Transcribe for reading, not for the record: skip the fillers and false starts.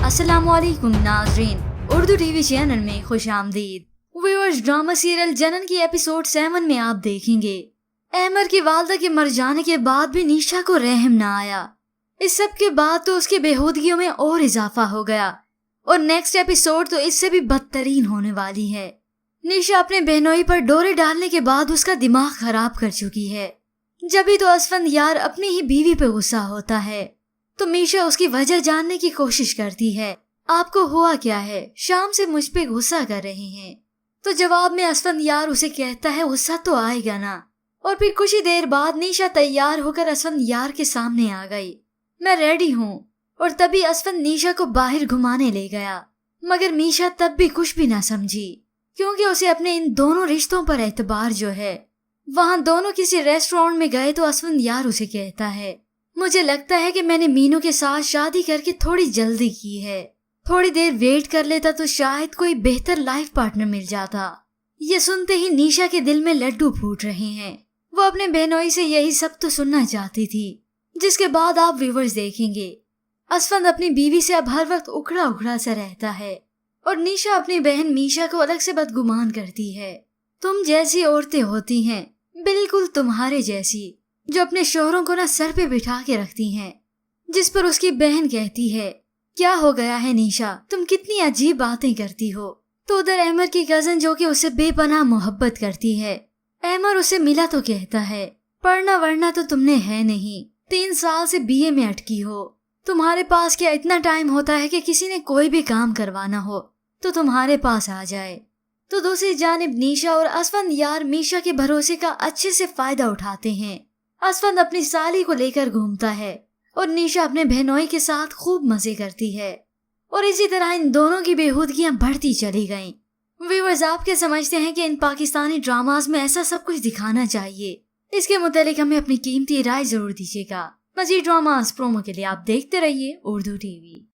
अस्सलाम वालेकुम नाज़रीन, उर्दू टीवी चैनल में खुश आमदीद। व्यूअर्स, ड्रामा सीरियल जनन की एपिसोड 7 में आप देखेंगे अहमर की वालदा के मर जाने के बाद भी निशा को रहम न आया। इस सब के बाद तो उसकी बेहूदगियों में और इजाफा हो गया और नेक्स्ट एपिसोड तो इससे भी बदतरीन होने वाली है। निशा अपने बहनोई पर डोरे डालने के बाद उसका दिमाग खराब कर चुकी है। जब भी तो असफंदयार अपनी ही बीवी पे गुस्सा होता है तो मीशा उसकी वजह जानने की कोशिश करती है। आपको हुआ क्या है, शाम से मुझ पे गुस्सा कर रहे हैं? तो जवाब में असफंदयार उसे कहता है गुस्सा तो आएगा ना। और फिर कुछ ही देर बाद निशा तैयार होकर असफंदयार के सामने आ गई। मैं रेडी हूँ। और तभी असफंद निशा को बाहर घुमाने ले गया, मगर मीशा तब भी कुछ भी ना समझी, क्योंकि उसे अपने इन दोनों रिश्तों पर एतबार जो है। वहाँ दोनों किसी रेस्टोरेंट में गए तो असफंदयार उसे कहता है, मुझे लगता है कि मैंने मीनू के साथ शादी करके थोड़ी जल्दी की है। थोड़ी देर वेट कर लेता तो शायद कोई बेहतर लाइफ पार्टनर मिल जाता। ये सुनते ही निशा के दिल में लड्डू फूट रहे हैं। वो अपने बहनोई से यही सब तो सुनना चाहती थी, जिसके बाद आप व्यूअर्स देखेंगे असफंद अपनी बीवी से अब हर वक्त उखड़ा उखड़ा सा रहता है और निशा अपनी बहन मीशा को अलग से बदगुमान करती है। तुम जैसी औरतें होती हैं, बिल्कुल तुम्हारे जैसी, जो अपने शोहरों को ना सर पे बिठा के रखती हैं। जिस पर उसकी बहन कहती है, क्या हो गया है निशा, तुम कितनी अजीब बातें करती हो। तो उधर अहमर की कजन जो कि उससे बेपनाह मोहब्बत करती है, अहमर उसे मिला तो कहता है, पढ़ना वरना तो तुमने है नहीं, 3 साल से बीए में अटकी हो। तुम्हारे पास क्या इतना टाइम होता है कि किसी ने कोई भी काम करवाना हो तो तुम्हारे पास आ जाए। तो दूसरी जानिब निशा और असफंदयार मीशा के भरोसे का अच्छे से फायदा उठाते हैं। असफंद अपनी साली को लेकर घूमता है और निशा अपने बहनोई के साथ खूब मजे करती है और इसी तरह इन दोनों की बेहूदगियां बढ़ती चली गईं। व्यूअर्स, आप क्या समझते हैं कि इन पाकिस्तानी ड्रामास में ऐसा सब कुछ दिखाना चाहिए? इसके मुतालिक हमें अपनी कीमती राय जरूर दीजिएगा। मजीद ड्रामास प्रोमो के लिए आप देखते रहिए उर्दू टीवी।